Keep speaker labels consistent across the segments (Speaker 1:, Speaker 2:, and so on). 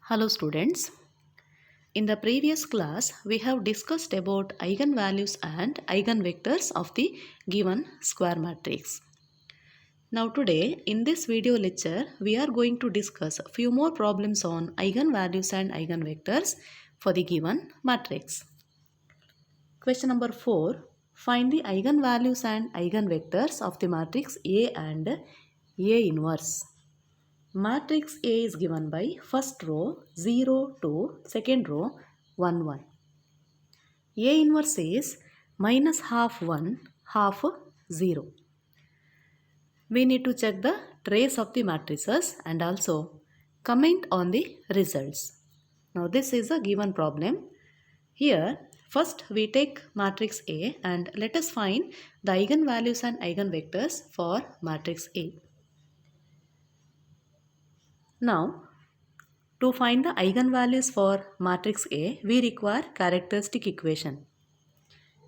Speaker 1: Hello students. In the previous class, we have discussed about eigenvalues and eigenvectors of the given square matrix. Now today, in this video lecture, we are going to discuss a few more problems on eigenvalues and eigenvectors for the given matrix. Question number 4. Find the eigenvalues and eigenvectors of the matrix A and A inverse. Matrix A is given by first row 0, 2, second row 1, 1. A inverse is minus half 1, half 0. We need to check the trace of the matrices and also comment on the results. Now this is a given problem. Here first we take matrix A and let us find the eigenvalues and eigenvectors for matrix A. Now, to find the eigenvalues for matrix A, we require characteristic equation.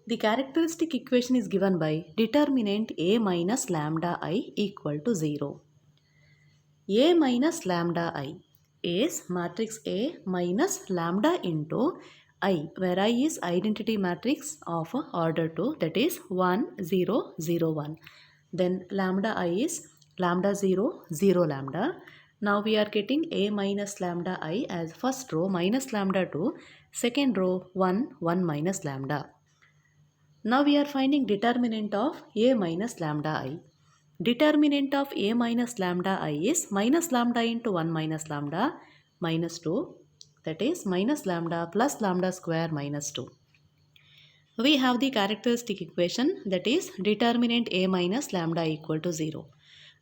Speaker 1: The characteristic equation is given by determinant A minus lambda I equal to 0. A minus lambda I is matrix A minus lambda into I, where I is identity matrix of order 2, that is 1, 0, 0, 1. Then lambda I is lambda 0, 0 lambda. Now we are getting A minus lambda I as first row minus lambda 2, second row 1, 1 minus lambda. Now we are finding determinant of A minus lambda I. Determinant of A minus lambda I is minus lambda into 1 minus lambda minus 2, that is minus lambda plus lambda square minus 2. We have the characteristic equation, that is determinant A minus lambda equal to 0.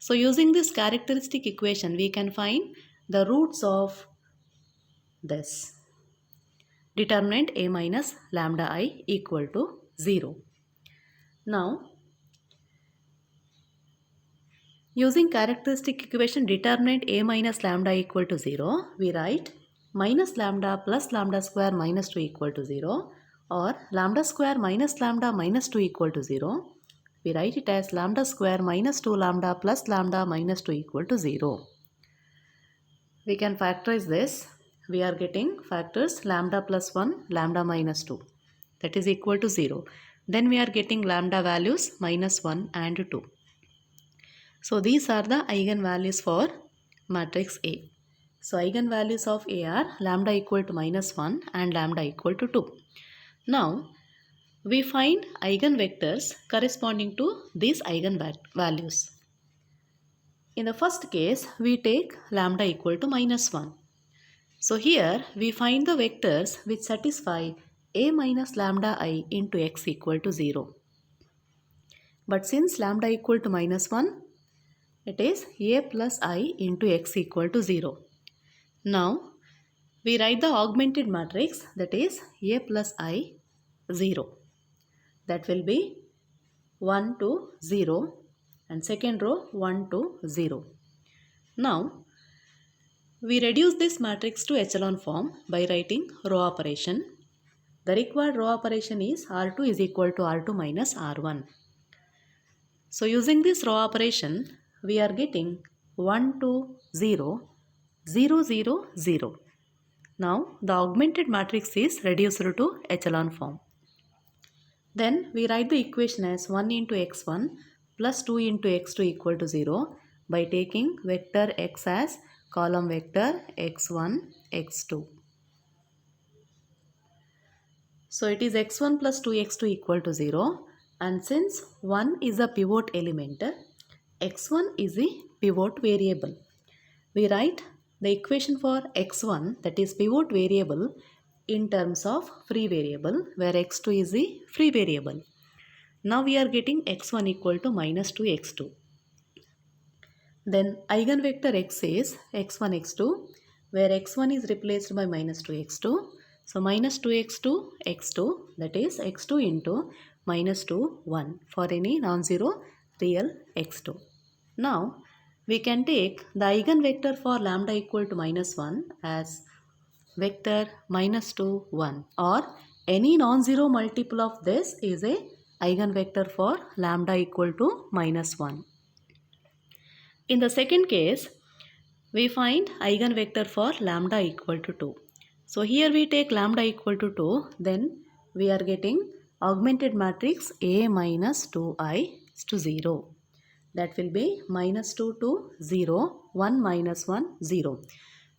Speaker 1: So using this characteristic equation we can find the roots of this. Determinant A minus lambda I equal to 0. Now using characteristic equation determinant A minus lambda equal to 0, we write minus lambda plus lambda square minus 2 equal to 0, or lambda square minus lambda minus 2 equal to 0. We write it as lambda square minus 2 lambda plus lambda minus 2 equal to 0. We can factorize this. We are getting factors lambda plus 1, lambda minus 2, that is equal to 0. Then we are getting lambda values minus 1 and 2. So these are the eigenvalues for matrix A. So eigenvalues of A are lambda equal to minus 1 and lambda equal to 2. Now we find eigenvectors corresponding to these eigenvalues. In the first case, we take lambda equal to minus 1. So here we find the vectors which satisfy A minus lambda I into x equal to 0. But since lambda equal to minus 1, it is A plus I into x equal to 0. Now we write the augmented matrix, that is A plus I 0. That will be 1 to 0 and second row 1 to 0. Now we reduce this matrix to echelon form by writing row operation. The required row operation is R2 is equal to R2 minus R1. So using this row operation, we are getting 1 to 0, 0, 0, 0. Now the augmented matrix is reduced to echelon form. Then we write the equation as 1 into x1 plus 2 into x2 equal to 0 by taking vector x as column vector x1, x2. So it is x1 plus 2x2 equal to 0, and since 1 is a pivot element, x1 is the pivot variable. We write the equation for x1, that is pivot variable, in terms of free variable, where x2 is the free variable. Now we are getting x1 equal to minus 2 x2. Then eigenvector x is x1 x2, where x1 is replaced by minus 2 x2. So minus 2 x2 x2, that is x2 into minus 2 1 for any non-zero real x2. Now we can take the eigenvector for lambda equal to minus 1 as vector minus 2 1, or any non-zero multiple of this is a eigenvector for lambda equal to minus 1. In the second case, We find eigenvector for lambda equal to 2. So here we take lambda equal to 2, then we are getting augmented matrix A minus 2i is to 0. That will be minus 2 to 0, 1 minus 1, 0.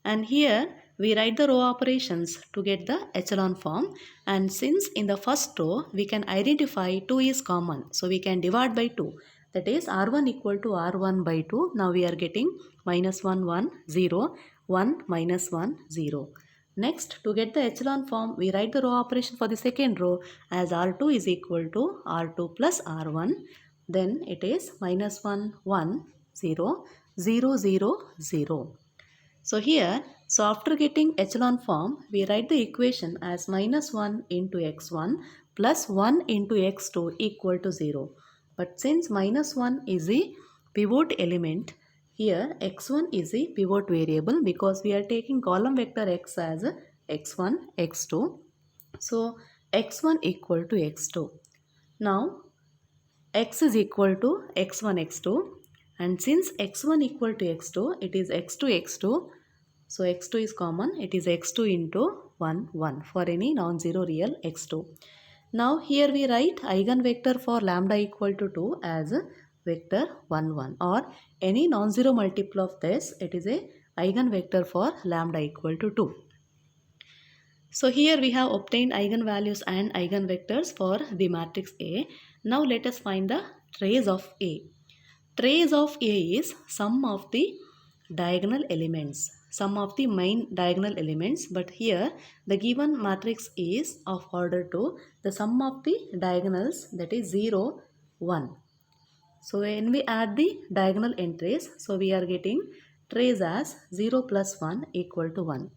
Speaker 1: And here we write the row operations to get the echelon form, and since in the first row we can identify 2 is common, so we can divide by 2, that is r1 equal to r1 by 2. Now we are getting minus 1 1 0, 1 minus 1 0. Next, to get the echelon form, we write the row operation for the second row as r2 is equal to r2 plus r1. Then it is minus 1 1 0 0 0 0. So here, so after getting echelon form, we write the equation as minus 1 into x1 plus 1 into x2 equal to 0. But since minus 1 is a pivot element, here x1 is a pivot variable because we are taking column vector x as x1, x2. So x1 equal to x2. Now x is equal to x1, x2, and since x1 equal to x2, it is x2, x2. So x2 is common, it is x2 into 1, 1 for any non-zero real x2. Now here we write eigenvector for lambda equal to 2 as vector 1, 1, or any non-zero multiple of this, it is a eigenvector for lambda equal to 2. So here we have obtained eigenvalues and eigenvectors for the matrix A. Now let us find the trace of A. Trace of A is sum of the diagonal elements, sum of the main diagonal elements, but here the given matrix is of order 2, the sum of the diagonals, that is 0, 1. So when we add the diagonal entries, so we are getting trace as 0 plus 1 equal to 1.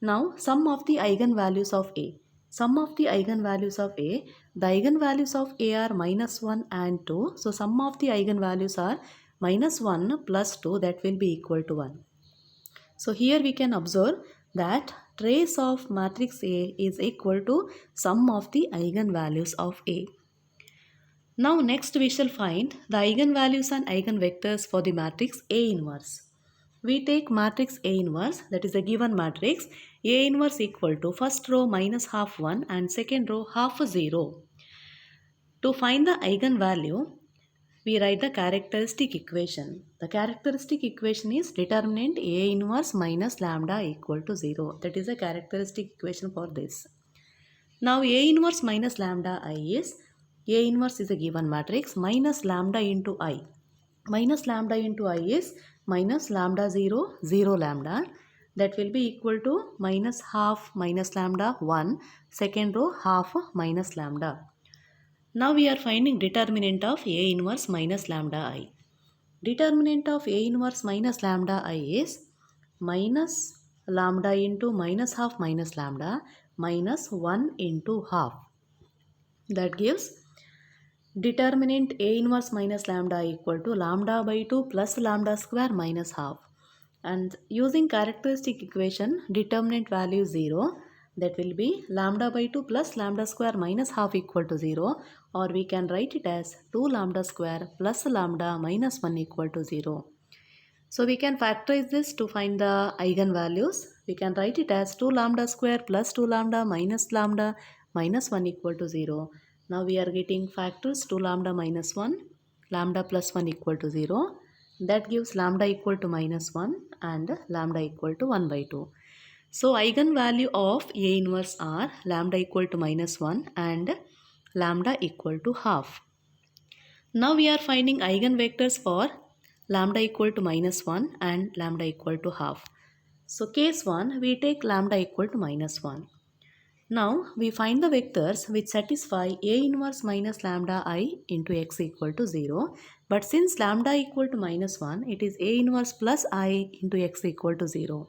Speaker 1: Now sum of the eigenvalues of A. Sum of the eigenvalues of A. The eigenvalues of A are minus 1 and 2. So sum of the eigenvalues are minus 1 plus 2, that will be equal to 1. So here we can observe that trace of matrix A is equal to sum of the eigenvalues of A. Now next we shall find the eigenvalues and eigenvectors for the matrix A inverse. We take matrix A inverse, that is a given matrix. A inverse equal to first row minus half 1 and second row half 0. To find the eigenvalue, we write the characteristic equation. The characteristic equation is determinant A inverse minus lambda equal to 0. That is a characteristic equation for this. Now A inverse minus lambda I is, A inverse is a given matrix, minus lambda into I. Minus lambda into I is minus lambda 0, 0 lambda. That will be equal to minus half minus lambda 1, second row half minus lambda. Now we are finding determinant of A inverse minus lambda I. Determinant of A inverse minus lambda I is minus lambda into minus half minus lambda minus 1 into half. That gives determinant A inverse minus lambda equal to lambda by 2 plus lambda square minus half. And using characteristic equation, determinant value 0, that will be lambda by 2 plus lambda square minus half equal to 0, or we can write it as 2 lambda square plus lambda minus 1 equal to 0. So we can factorize this to find the eigenvalues. We can write it as 2 lambda square plus 2 lambda minus 1 equal to 0. Now we are getting factors 2 lambda minus 1, lambda plus 1 equal to 0. That gives lambda equal to minus 1 and lambda equal to 1 by 2. So eigenvalue of A inverse are lambda equal to minus 1 and lambda equal to half. Now we are finding eigenvectors for lambda equal to minus 1 and lambda equal to half. So case 1, we take lambda equal to minus 1. Now we find the vectors which satisfy A inverse minus lambda I into x equal to 0. But since lambda equal to minus 1, it is A inverse plus I into x equal to 0.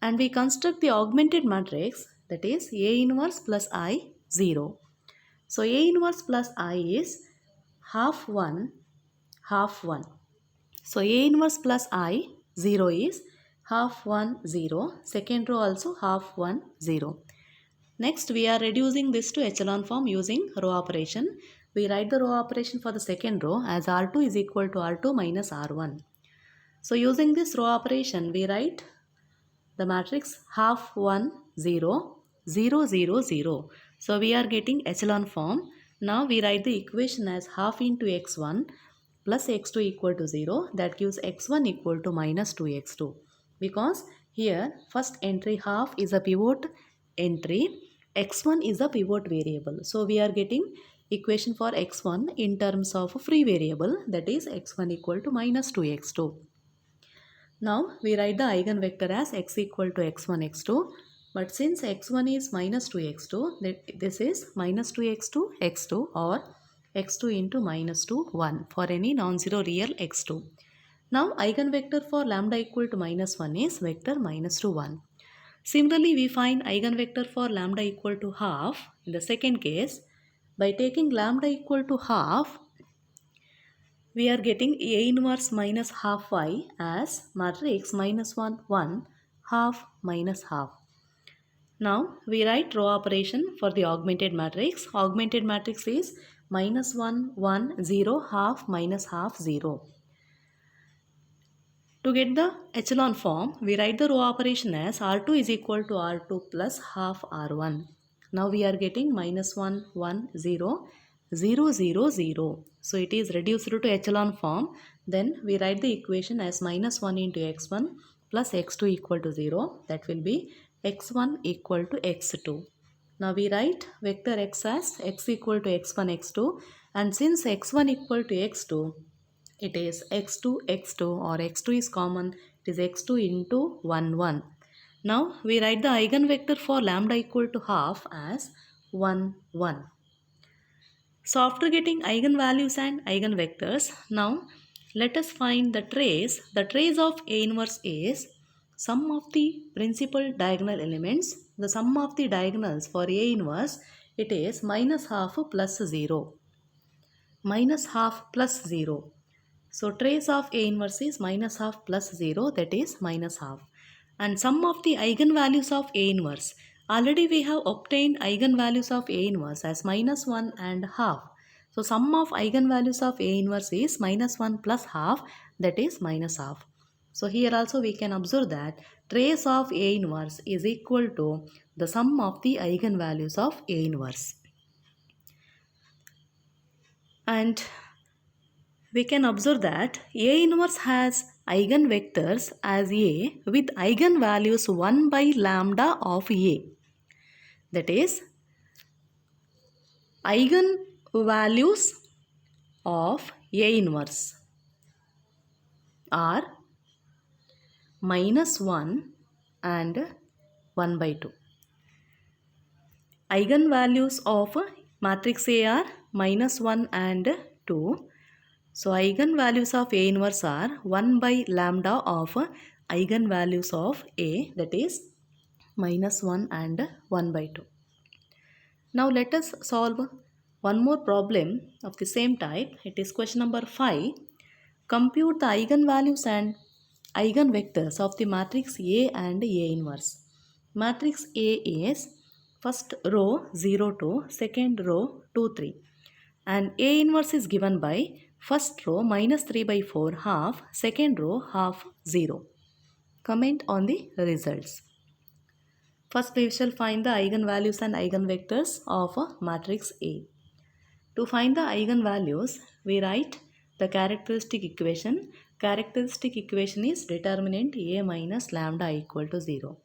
Speaker 1: And we construct the augmented matrix, that is A inverse plus I 0. So A inverse plus I is half 1, half 1. So A inverse plus I 0 is half 1 0. Second row also half 1 0. Next we are reducing this to echelon form using row operation. We write the row operation for the second row as R2 is equal to R2 minus R1. So using this row operation, we write the matrix half 1 0 0 0 0. So we are getting echelon form. Now we write the equation as half into x1 plus x2 equal to 0. That gives x1 equal to minus 2x2. Because here first entry half is a pivot entry, x1 is a pivot variable. So we are getting equation for x1 in terms of free variable, that is x1 equal to minus 2x2. Now we write the eigenvector as x equal to x1 x2, but since x1 is minus 2x2, this is minus 2x2 x2 or x2 into minus 2 1 for any non-zero real x2. Now eigenvector for lambda equal to minus 1 is vector minus 2 1. Similarly, we find eigenvector for lambda equal to half in the second case. By taking lambda equal to half, we are getting A inverse minus half y as matrix minus 1 1 half minus half. Now we write row operation for the augmented matrix. Augmented matrix is minus 1 1 0 half minus half 0. To get the echelon form, we write the row operation as R2 is equal to R2 plus half R1. Now we are getting minus 1 1 0 0 0 0. So it is reduced to echelon form. Then we write the equation as minus 1 into x1 plus x2 equal to 0. That will be x1 equal to x2. Now we write vector x as x equal to x1 x2, and since x1 equal to x2, it is x2 x2 or x2 is common, it is x2 into 1 1. Now we write the eigenvector for lambda equal to half as 1 1. So after getting eigenvalues and eigenvectors, now let us find the trace. The trace of A inverse is sum of the principal diagonal elements. The sum of the diagonals for A inverse, it is minus half plus 0. Minus half plus 0. So trace of A inverse is minus half plus 0, that is minus half. And sum of the eigenvalues of A inverse. Already we have obtained eigenvalues of A inverse as minus 1 and half. So sum of eigenvalues of A inverse is minus 1 plus half, that is minus half. So here also we can observe that trace of A inverse is equal to the sum of the eigenvalues of A inverse. And we can observe that A inverse has eigenvectors as A with eigenvalues 1 by lambda of A. That is, eigenvalues of A inverse are minus 1 and 1 by 2. Eigenvalues of matrix A are minus 1 and 2. So eigenvalues of A inverse are 1 by lambda of eigenvalues of A, that is minus 1 and 1 by 2. Now let us solve one more problem of the same type. It is question number 5. Compute the eigenvalues and eigenvectors of the matrix A and A inverse. Matrix A is first row 0 2, second row 2 3. And A inverse is given by first row minus 3 by 4 half, second row half 0. Comment on the results. First we shall find the eigenvalues and eigenvectors of a matrix A. To find the eigenvalues, we write the characteristic equation. Characteristic equation is determinant A minus lambda equal to 0.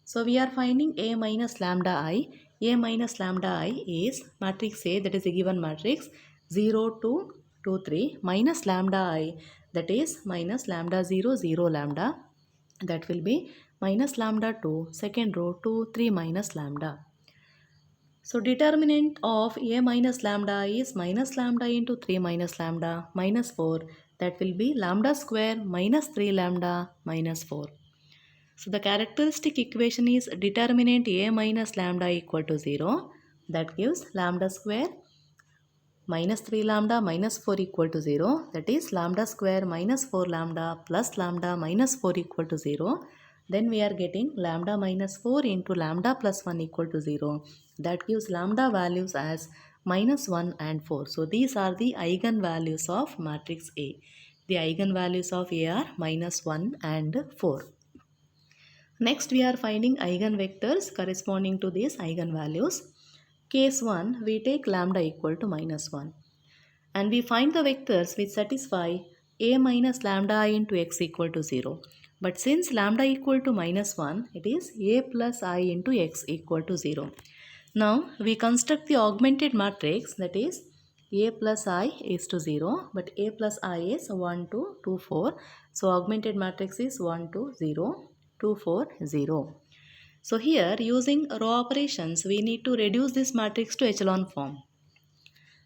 Speaker 1: So we are finding A minus lambda I. A minus lambda I is matrix A, that is a given matrix 0 2 2 3 minus lambda I, that is minus lambda 0 0 lambda, that will be minus lambda 2 second row 2 3 minus lambda. So determinant of A minus lambda is minus lambda into 3 minus lambda minus 4, that will be lambda square minus 3 lambda minus 4. So the characteristic equation is determinant A minus lambda equal to 0, that gives lambda square minus 3 lambda minus 4 equal to 0, that is lambda square minus 4 lambda plus lambda minus 4 equal to 0. Then we are getting lambda minus 4 into lambda plus 1 equal to 0, that gives lambda values as minus 1 and 4. So these are the eigenvalues of matrix A. The eigenvalues of A are minus 1 and 4. Next, we are finding eigenvectors corresponding to these eigenvalues. Case 1, we take lambda equal to minus 1. And we find the vectors which satisfy A minus lambda I into x equal to 0. But since lambda equal to minus 1, it is A plus I into x equal to 0. Now, we construct the augmented matrix, that is A plus I is to 0, but A plus I is 1, 2, 2, 4. So, augmented matrix is 1, 2, 0, 2, 4, 0. So, here using row operations, we need to reduce this matrix to echelon form.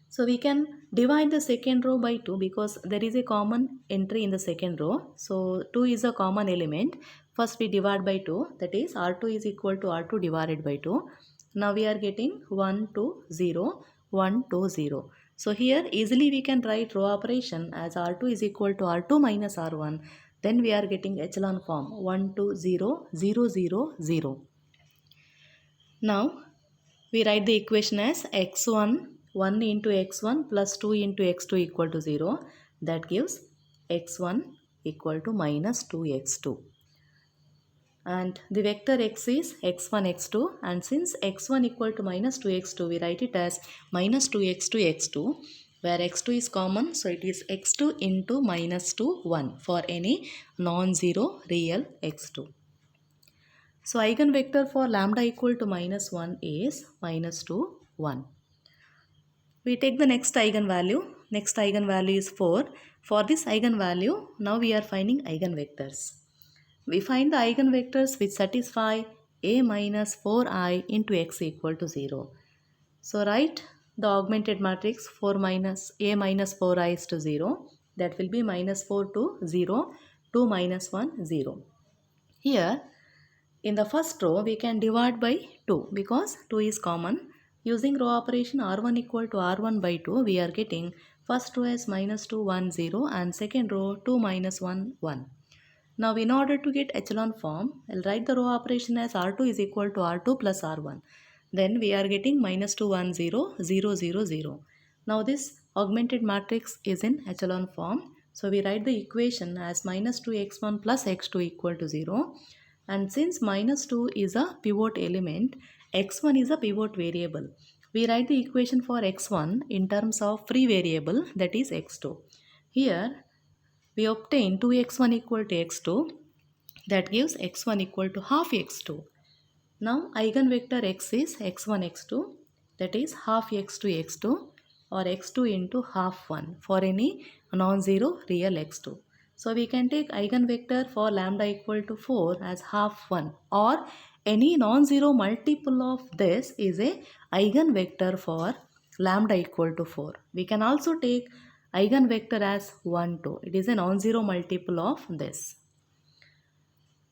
Speaker 1: So, we can divide the second row by 2 because there is a common entry in the second row. So, 2 is a common element. First, we divide by 2, that is R2 is equal to R2 divided by 2. Now, we are getting 1, 2, 0, 1, 2, 0. So, here easily we can write row operation as R2 is equal to R2 minus R1. Then we are getting echelon form 1, 2, 0, 0, 0, 0. Now, we write the equation as x1 1 into x1 plus 2 into x2 equal to 0. That gives x1 equal to minus 2x2. And the vector x is x1 x2, and since x1 equal to minus 2x2, we write it as minus 2x2 x2, where x2 is common, so it is x2 into minus 2 1 for any non-zero real x2. So eigenvector for lambda equal to minus 1 is minus 2, 1. We take the next eigenvalue. Next eigenvalue is 4. For this eigenvalue, now we are finding eigenvectors. We find the eigenvectors which satisfy A minus 4i into x equal to 0. So write the augmented matrix 4 minus A minus 4i is to 0. That will be minus 4 to 0, 2 minus 1, 0. Here, in the first row, we can divide by 2 because 2 is common. Using row operation R1 equal to R1 by 2, we are getting first row as minus 2, 1, 0 and second row 2 minus 1, 1. Now, in order to get echelon form, I'll write the row operation as R2 is equal to R2 plus R1. Then we are getting minus 2, 1, 0, 0, 0, 0. Now, this augmented matrix is in echelon form. So, we write the equation as minus 2x1 plus x2 equal to 0. And since minus 2 is a pivot element, x1 is a pivot variable. We write the equation for x1 in terms of free variable, that is x2. Here, we obtain 2x1 equal to x2, that gives x1 equal to half x2. Now eigenvector x is x1 x2, that is half x2 x2 or x2 into half 1 for any non-zero real x2. So we can take eigenvector for lambda equal to 4 as half 1, or any non-zero multiple of this is a eigenvector for lambda equal to 4. We can also take eigenvector as 1, 2. It is a non-zero multiple of this.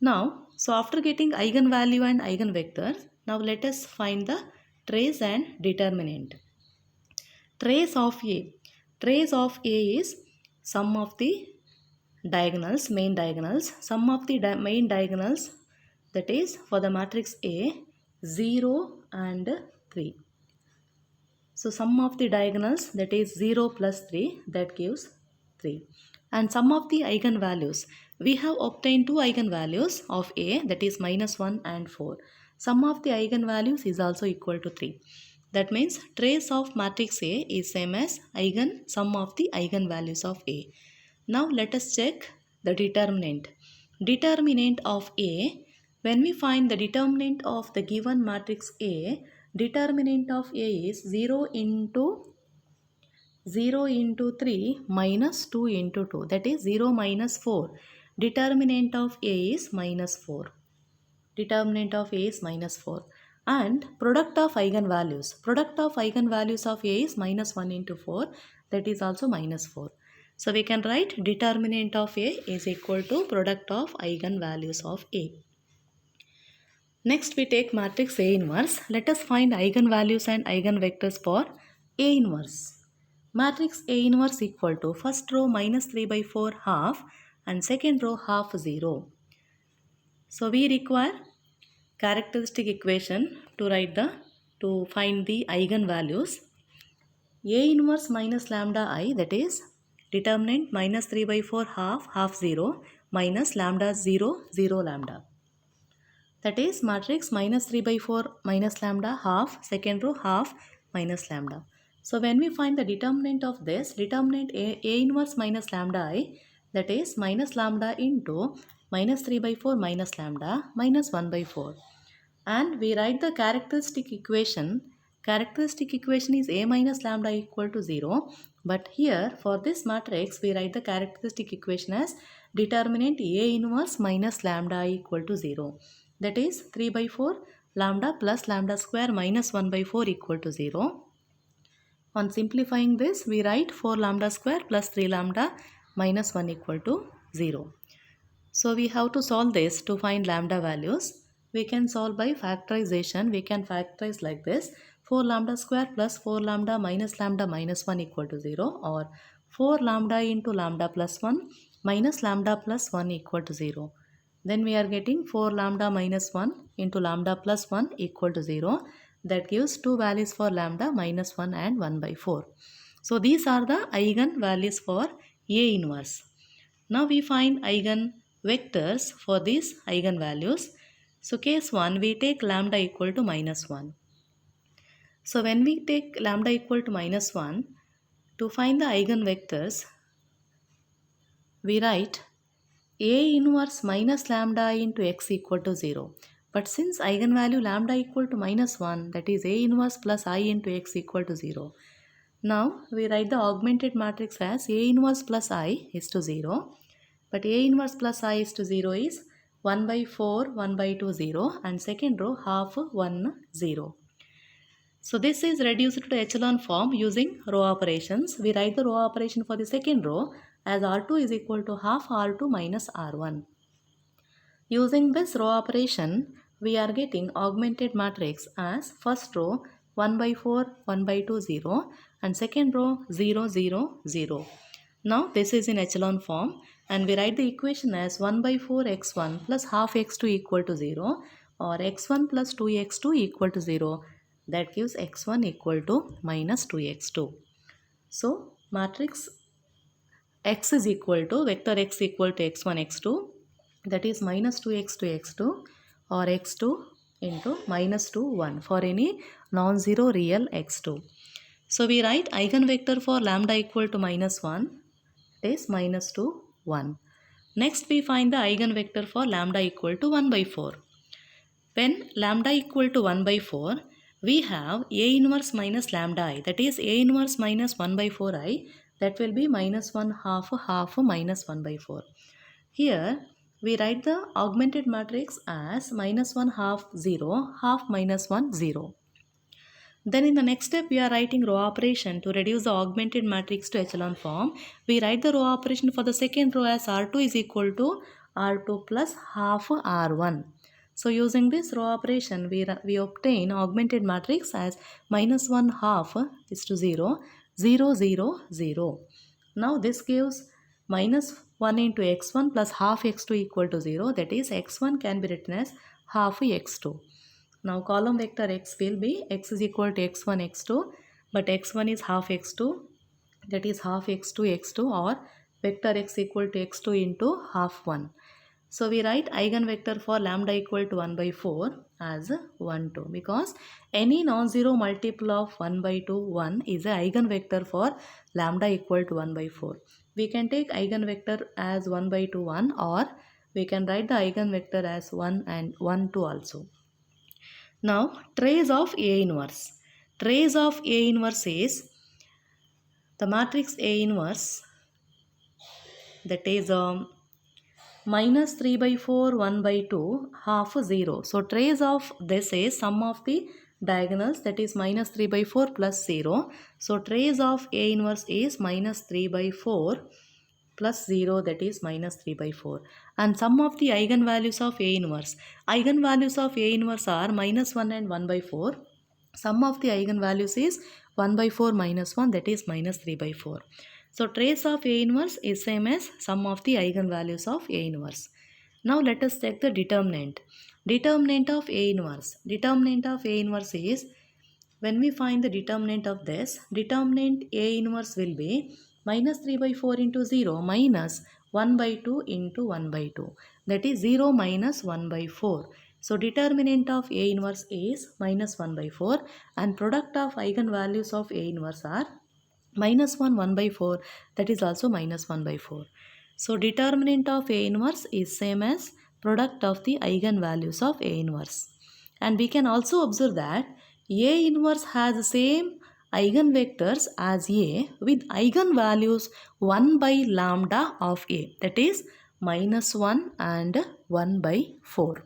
Speaker 1: Now, so after getting eigenvalue and eigenvectors, now let us find the trace and determinant. Trace of A. Trace of A is sum of the diagonals, main diagonals. Sum of the main diagonals, that is for the matrix A, 0 and 3. So sum of the diagonals, that is 0 plus 3, that gives 3. And sum of the eigenvalues, we have obtained two eigenvalues of A, that is minus 1 and 4. Sum of the eigenvalues is also equal to 3. That means trace of matrix A is same as sum of the eigenvalues of A. Now let us check the determinant. Determinant of A, when we find the determinant of the given matrix A, determinant of A is 0 into 3 minus 2 into 2, that is 0 minus 4. Determinant of A is minus 4. Determinant of A is minus 4. And product of eigenvalues. Product of eigenvalues of A is minus 1 into 4, that is also minus 4. So we can write determinant of A is equal to product of eigenvalues of A. Next we take matrix A inverse. Let us find eigenvalues and eigenvectors for A inverse. Matrix A inverse equal to first row minus 3 by 4 half and second row half 0. So we require characteristic equation to find the eigenvalues. A inverse minus lambda I, that is Determinant minus 3 by 4 half, half 0 minus lambda 0, 0 lambda. That is matrix minus 3 by 4 minus lambda half, second row half minus lambda. So when we find the determinant of this, determinant A inverse minus lambda I, that is minus lambda into minus 3 by 4 minus lambda minus 1 by 4. And we write the characteristic equation. Characteristic equation is A minus lambda equal to 0. But here for this matrix we write the characteristic equation as determinant A inverse minus lambda equal to 0. That is 3 by 4 lambda plus lambda square minus 1 by 4 equal to 0. On simplifying this, we write 4 lambda square plus 3 lambda minus 1 equal to 0. So we have to solve this to find lambda values. We can solve by factorization. We can factorize like this. 4 lambda square plus 4 lambda minus 1 equal to 0, or 4 lambda into lambda plus 1 minus lambda plus 1 equal to 0. Then we are getting 4 lambda minus 1 into lambda plus 1 equal to 0. That gives two values for lambda minus 1 and 1 by 4. So these are the eigen values for A inverse. Now we find eigen vectors for these eigen values. So case 1, we take lambda equal to minus 1. So when we take lambda equal to minus 1, to find the eigenvectors, we write A inverse minus lambda into x equal to 0. But since eigenvalue lambda equal to minus 1, that is A inverse plus I into x equal to 0. Now we write the augmented matrix as A inverse plus I is to 0. But A inverse plus I is to 0 is 1 by 4, 1 by 2, 0, and second row half 1, 0. So this is reduced to echelon form using row operations. We write the row operation for the second row as R2 is equal to half R2 minus R1. Using this row operation, we are getting augmented matrix as first row 1 by 4, 1 by 2, 0, and second row 0, 0, 0. Now this is in echelon form, and we write the equation as 1 by 4 x1 plus half x2 equal to 0, or x1 plus 2x2 equal to 0. That gives x1 equal to minus 2x2. So matrix x is equal to vector x equal to x1 x2, that is minus 2x2 x2, or x2 into minus 2 1 for any non-zero real x2. So we write eigenvector for lambda equal to minus 1, it is minus 2 1. Next we find the eigenvector for lambda equal to 1 by 4. When lambda equal to 1 by 4, we have A inverse minus lambda I, that is A inverse minus 1 by 4 I, that will be minus 1 half half minus 1 by 4. Here we write the augmented matrix as minus 1 half 0, half minus 1 0. Then in the next step we are writing row operation to reduce the augmented matrix to echelon form. We write the row operation for the second row as R2 is equal to R2 plus half R1. So using this row operation we obtain augmented matrix as minus 1 half is to 0, 0, 0, 0. Now this gives minus 1 into x1 plus half x2 equal to 0, that is x1 can be written as half x2. Now column vector x will be x is equal to x1 x2, but x1 is half x2, that is half x2 x2, or vector x equal to x2 into half 1. So we write eigenvector for lambda equal to 1 by 4 as 1 2, because any non-zero multiple of 1 by 2 1 is a eigenvector for lambda equal to 1 by 4. We can take eigenvector as 1 by 2 1, or we can write the eigenvector as 1 and 1 2 also. Now trace of A inverse. Trace of A inverse is the matrix A inverse, that is minus 3 by 4, 1 by 2, half 0. So trace of this is sum of the diagonals, that is minus 3 by 4 plus 0. So trace of A inverse is minus 3 by 4 plus 0, that is minus 3 by 4. And sum of the eigenvalues of A inverse. Eigenvalues of A inverse are minus 1 and 1 by 4. Sum of the eigenvalues is 1 by 4 minus 1, that is minus 3 by 4. So trace of A inverse is same as sum of the eigenvalues of A inverse. Now let us check the determinant. Determinant of A inverse. Determinant of A inverse is, when we find the determinant of this, determinant A inverse will be minus 3 by 4 into 0 minus 1 by 2 into 1 by 2. That is 0 minus 1 by 4. So determinant of A inverse is minus 1 by 4 and product of eigenvalues of A inverse are minus 1 1 by 4, that is also minus 1 by 4. So determinant of A inverse is same as product of the eigenvalues of A inverse. And we can also observe that A inverse has the same eigenvectors as A with eigenvalues 1 by lambda of A, that is minus 1 and 1 by 4.